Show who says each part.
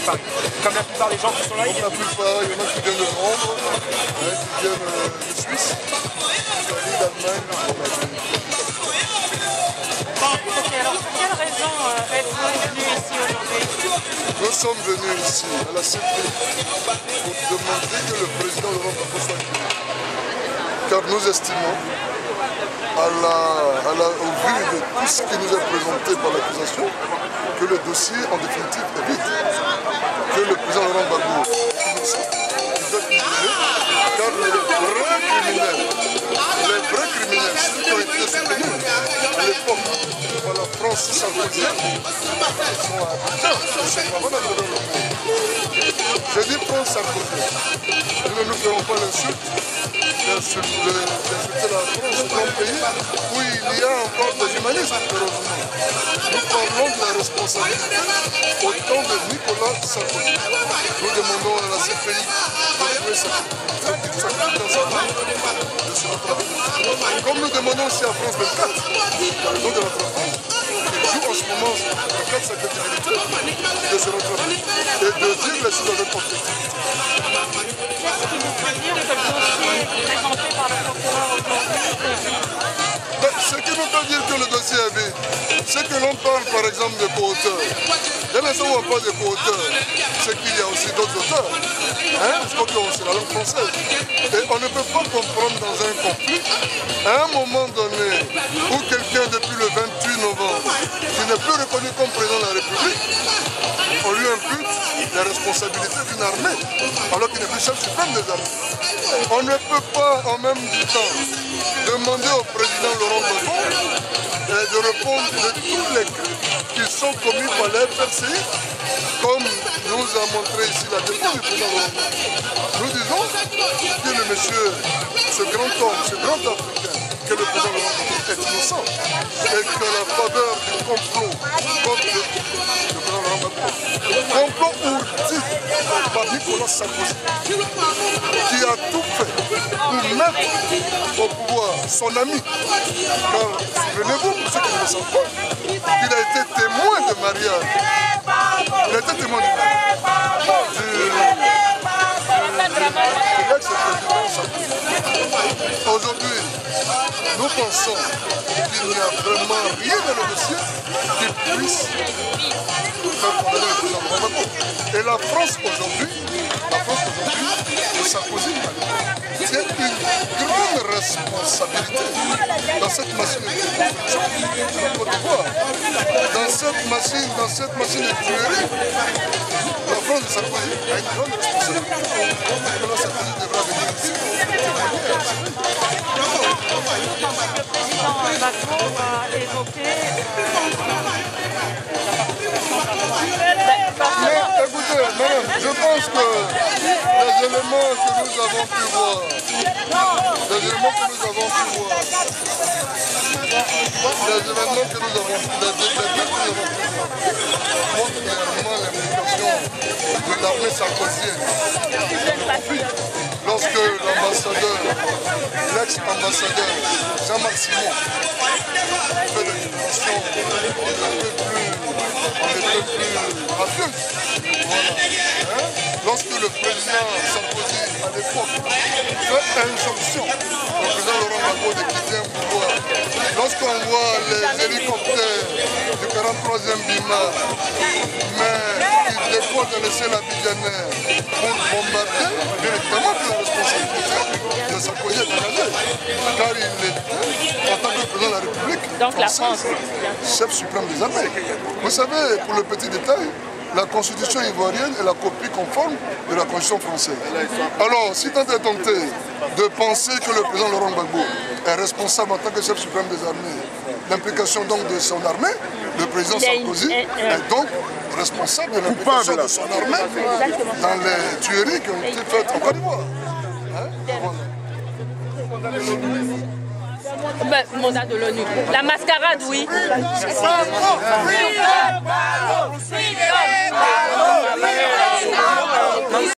Speaker 1: Paris. Comme la plupart des gens qui sont là,
Speaker 2: Comme la plupart, il y en a qui viennent de Londres, qui viennent de Suisse, d'Italie, d'Allemagne.
Speaker 3: Ok, alors pour quelle raison êtes-vous venu ici aujourd'hui?
Speaker 2: Nous sommes venus ici, à la CPI, pour demander que le président Laurent Gbagbo soit libéré. Car nous estimons, au vu de tout ce qui nous est présenté par l'accusation, que le dossier en définitive est vide. Que le président Laurent Gbagbo est innocent, il doit être libéré, car les vrais criminels, ceux qui ont été soutenus à l'époque par la France sarkozienne, sont à Abidjan, ils sont vraiment à travers le monde. Je dis France sarkozienne, nous ne nous ferons pas l'insulte d'insulter la France, un pays où il y a encore des humanistes, heureusement. Nous parlons de la responsabilité au temps de Nicolas Sarkozy. Nous demandons à la CPI de jouer sa compétence de se rattraper. Comme nous demandons aussi à France 24, dans le nom de notre France, qui joue en ce moment dans cadre de sa crédibilité, de se rattraper et de dire les choses avec objectivité.
Speaker 3: Qu'est-ce qui vous fait dire que le dossier présenté par le procureur aujourd'hui?
Speaker 2: Ce qui nous fait dire que le dossier est vide, c'est que l'on parle par exemple de co-auteurs. Dès l'instant où on parle de co-auteurs, c'est qu'il y a aussi d'autres auteurs. Je crois que c'est la langue française. Et on ne peut pas comprendre dans un conflit, à un moment donné, où quelqu'un depuis le 28 novembre, qui n'est plus reconnu comme président de la République, on lui impute la responsabilité d'une armée, alors qu'il n'est plus chef suprême des armées. On ne peut pas en même temps demander au président Laurent Gbagbo de répondre de tous les crimes qui sont commis par les FRCI, comme nous a montré ici la défense du président Laurent Gbagbo. Nous disons que le monsieur, ce grand homme, ce grand Africain, que le président Laurent Gbagbo est innocent, et que la faveur du complot contre le président Laurent Gbagbo, complot ourdi par Nicolas Sarkozy, qui a tout fait pour mettre au pouvoir son ami. Car souvenez-vous, pour ceux qui ne le savent pas, qu'il a été témoin de mariage. Il a été témoin de l'ex-président Sarkozy. Aujourd'hui, nous pensons qu'il n'y a vraiment rien dans le dossier qui puisse faire condamner le président Laurent Gbagbo. Et la France aujourd'hui, de Sarkozy, tient une grande responsabilité dans cette machine de construction de la Côte d'Ivoire. Dans cette machine de tuerie, la France de Sarkozy a une grande responsabilité. Nicolas Sarkozy devra venir ici.
Speaker 3: Le président Gbagbo a évoqué
Speaker 2: Mais écoutez, madame, je pense que les éléments que nous avons pu voir, montrent également l'implication de l'armée sarkozienne. Lorsque l'ambassadeur, l'ex-ambassadeur Jean-Marc Simon fait des déclarations on ne peut plus rafieuses. Voilà. Lorsque le président Sarkozy, à l'époque, fait injonction au président Laurent Gbagbo de quitter un pouvoir, lorsqu'on voit les hélicoptères du 43e BIMA, mais qui déposent de laisser la Bidjanaire pour bombarder, bien évidemment que la responsabilité de Sarkozy est engagée, car il était, en tant que président de la République,
Speaker 3: donc la France,
Speaker 2: chef suprême des armées. Vous savez, pour le petit détail, la constitution ivoirienne est la copie conforme de la constitution française. Alors, si tant est tenté de penser que le président Laurent Gbagbo est responsable en tant que chef suprême des armées, l'implication donc de son armée, le président Sarkozy est donc responsable de l'implication de son armée dans les tueries qui ont été faites en Côte d'Ivoire.
Speaker 3: Mandat de l'ONU. La mascarade, oui.